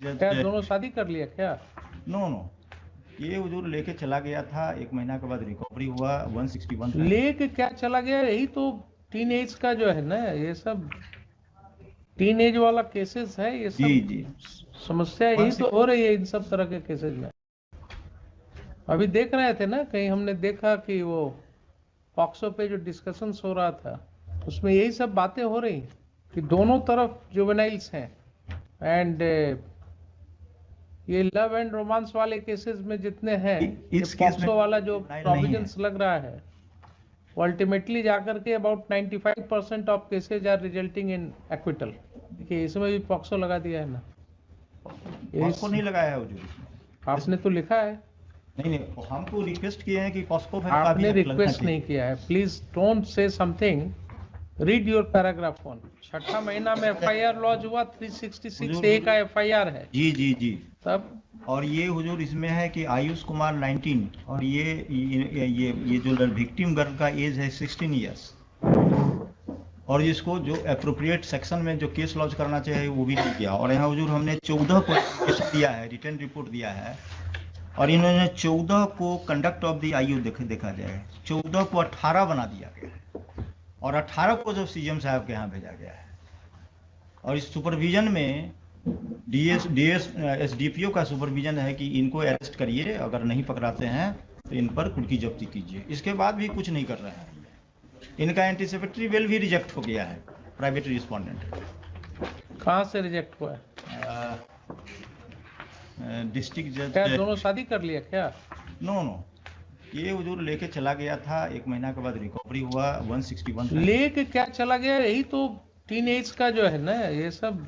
क्या दोनों शादी कर लिया क्या? नो नो, ये हुजूर लेके चला गया था, 1 महीना के बाद रिकवरी हुआ, 161 था। लेके क्या चला गया? यही तो टीन एज का जो है ना, ये सब टीन एज वाला केसेस है, ये सब जी समस्या यही तो हो रही है इन सब तरह के केसेस में। अभी देख रहे थे ना, कहीं हमने देखा कि वो पॉक्सो पे जो डिस्कशंस हो रहा था, उसमें यही सब बातें हो रही कि दोनों तरफ जुवेनाइल्स हैं। एंड ये लव एंड रोमांस वाले केसेस में जितने हैं, इस केस में पॉक्सो वाला जो जुवेनाइल नहीं है। प्रोविजंस लग रहा है, वो अल्टीमेटली जाकर के about 95% of cases are resulting in acquittal. देखिए इसमें भी पॉक्सो लगा दिया है ना। पॉस्को नहीं लगाया है हुजूर इसमें। आपने तो लिखा है। नहीं, हम तो रिक्वेस्ट किए हैं कि पॉस्को का भी आपने हक लगना रिक्वेस्ट चाहिए। नहीं किया है। Please don't say something, read your paragraph 1। छठा महीना में एफआईआर लॉन्च हुआ, 366 ए का एफआईआर है। जी तब और ये हुजूर इसमें है कि आयुष कुमार 19 और ये जो विक्टिम गर्ल का एज है 16 इयर्स, और इसको जो अप्रोप्रिएट सेक्शन में जो केस लॉन्च करना चाहिए वो भी नहीं किया। और यहाँ हुजूर हमने 14 को केस दिया है, रिटर्न रिपोर्ट दिया है, और इन्होंने 14 को कंडक्ट ऑफ द आईयू देखा जाए, 14 को 18 बना दिया गया है, और 18 को जो सीएम साहब के यहाँ भेजा गया है। और इस सुपरविजन में एसडीपीओ का सुपरविजन है कि इनको अरेस्ट करिए, अगर नहीं पकड़ाते हैं तो इन पर कुर्की जब्ती कीजिए। इसके बाद भी कुछ नहीं कर रहे हैं। इनका एंटीसिपेटरी बेल भी रिजेक्ट हो गया है, प्राइवेट रिस्पोंडेंट। कहाँ से रिजेक्ट हुआ है? डिस्ट्रिक्ट जज। क्या दोनों शादी कर लिया क्या? नो, ये हुजूर लेके चला गया था, 1 महीना के बाद रिकवरी हुआ, 161 था। लेके क्या चला गया? यही तो टीन एज का जो है ना, ये सब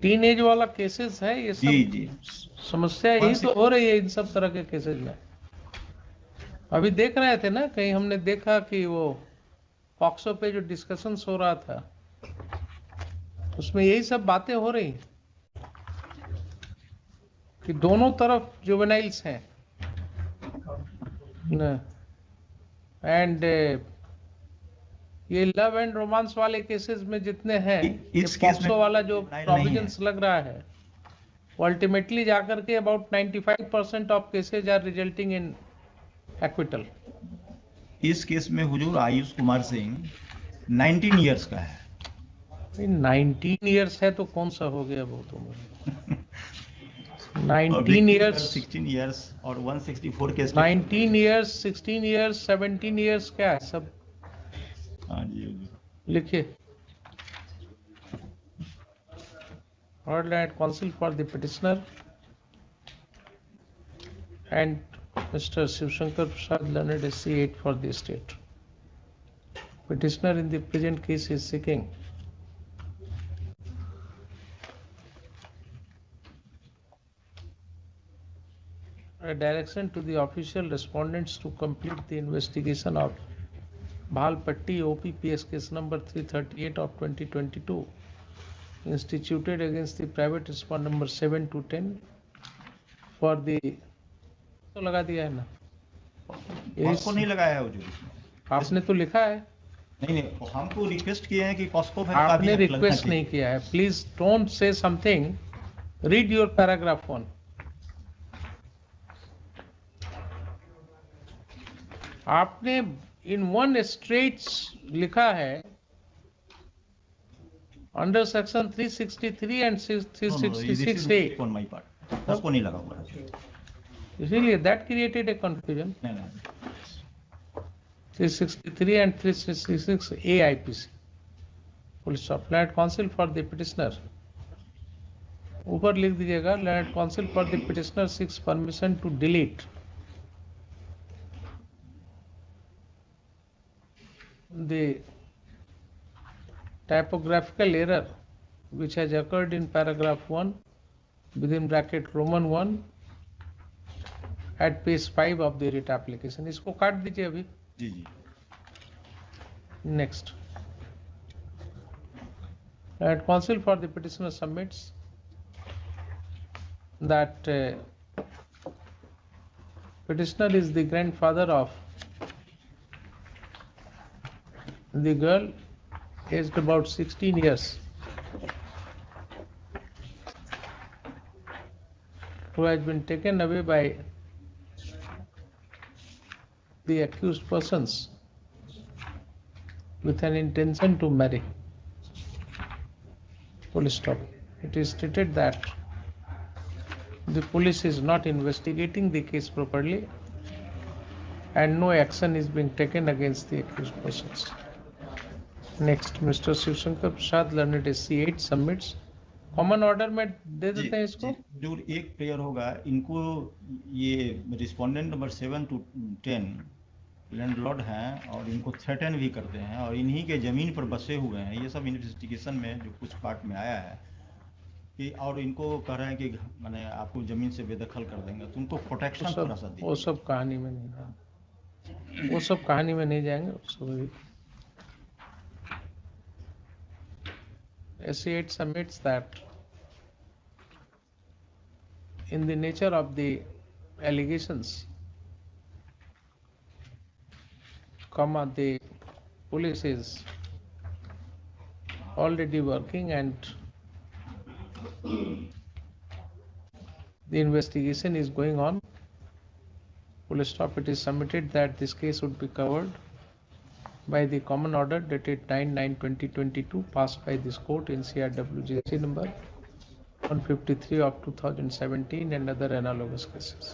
टीन एज वाला केसेस है, ये सब समस्या यही तो हो रही है इन सब तरह के केसेस में। अभी देख रहे थे ना, कहीं हमने देखा कि वो पॉक्सो पे जो डिस्कशंस हो रहा था, उसमें यही सब बातें हो रही कि दोनों तरफ जुवेनाइल्स हैं। एंड ये लव एंड रोमांस वाले केसेस में जितने हैं, पॉक्सो वाला जो प्रोविजंस लग रहा है, वो अल्टीमेटली जाकर के about 95% of cases are resulting in acquittal. इस केस में हुजूर आयुष कुमार सिंह 19 इयर्स का है। 19 इयर्स है तो कौन सा हो गया वो तो 19 इयर्स 16 इयर्स और 164 केस। 19 इयर्स 16 इयर्स 17 इयर्स क्या है सब? हाँ जी लिखिए। Heard and counsel for the petitioner and Mr. Shivshankar Prasad Leonard SC 8 for the state. Petitioner in the present case is seeking a direction to the official respondents to complete the investigation of Bhalpatti OPPS case number 338 of 2022 instituted against the private respondent number 7 to 10 for the तो लगा दिया है ना। POCSO नहीं लगाया है हुजूर इसमें। आपने तो लिखा है। नहीं, हम तो रिक्वेस्ट किए हैं कि पॉस्को का भी आपने हक लगना रिक्वेस्ट चाहिए। नहीं किया है। Please don't say something, read your paragraph 1। आपने इन वन स्ट्रेट्स लिखा है under section 363 and 366 A. On my part POCSO नहीं लगा हुआ है, इसीलिए that created a confusion. 363 and 366 A IPC police of land council for the petitioner. ऊपर लिख दीजिएगा, land council for the petitioner seeks permission to delete the typographical error which has occurred in paragraph 1 within bracket Roman 1 at page 5 of the writ application। इसको काट दीजिए अभी। जी Next, and counsel for the petitioner submits that petitioner is the grandfather of the girl aged about 16 years who has been taken away by the accused persons with an intention to marry. Full stop. It is stated that the police is not investigating the case properly and no action is being taken against the accused persons. Next, Mr. Shivshankar Prasad learned SC 8 submits common order में दे देते हैं इसको। जो एक prayer होगा इनको, ये रिस्पोंडेंट नंबर 7 to 10 लैंडलॉर्ड हैं और इनको थ्रेटन भी करते हैं और इन्हीं के ज़मीन पर बसे हुए हैं। ये सब इन्वेस्टिगेशन में जो कुछ पार्ट में आया है कि, और इनको कह रहे हैं कि मैंने आपको ज़मीन से बेदखल कर देंगे, तो उनको प्रोटेक्शन थोड़ा सा दीजिए। वो सब कहानी में नहीं, वो सब कहानी में नहीं जाएंगे। SC 8 submits that in the nature of the allegations, the police is already working and the investigation is going on. Full stop. It is submitted that this case would be covered by the common order dated 9/9/2022 passed by this court in CRWJC number 153 of 2017 and other analogous cases.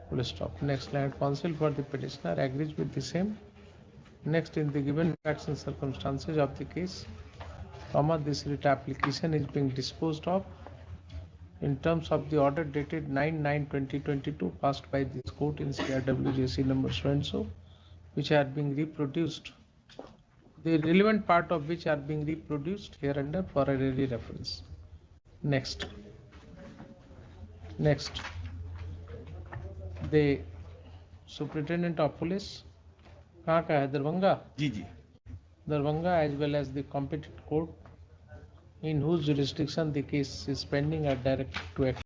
Full stop. Next, Land Council for the petitioner agrees with the same. Next, in the given facts and circumstances of the case, this writ application is being disposed of in terms of the order dated 9/9/2022 passed by this court in CRWJC number so and so, which are being reproduced, the relevant part of which are being reproduced hereunder for a ready reference. Next, the Superintendent of Police, कहाँ का है? दरभंगा? जी जी, Darbhanga, as well as the competent court in whose jurisdiction the case is pending, are directed to act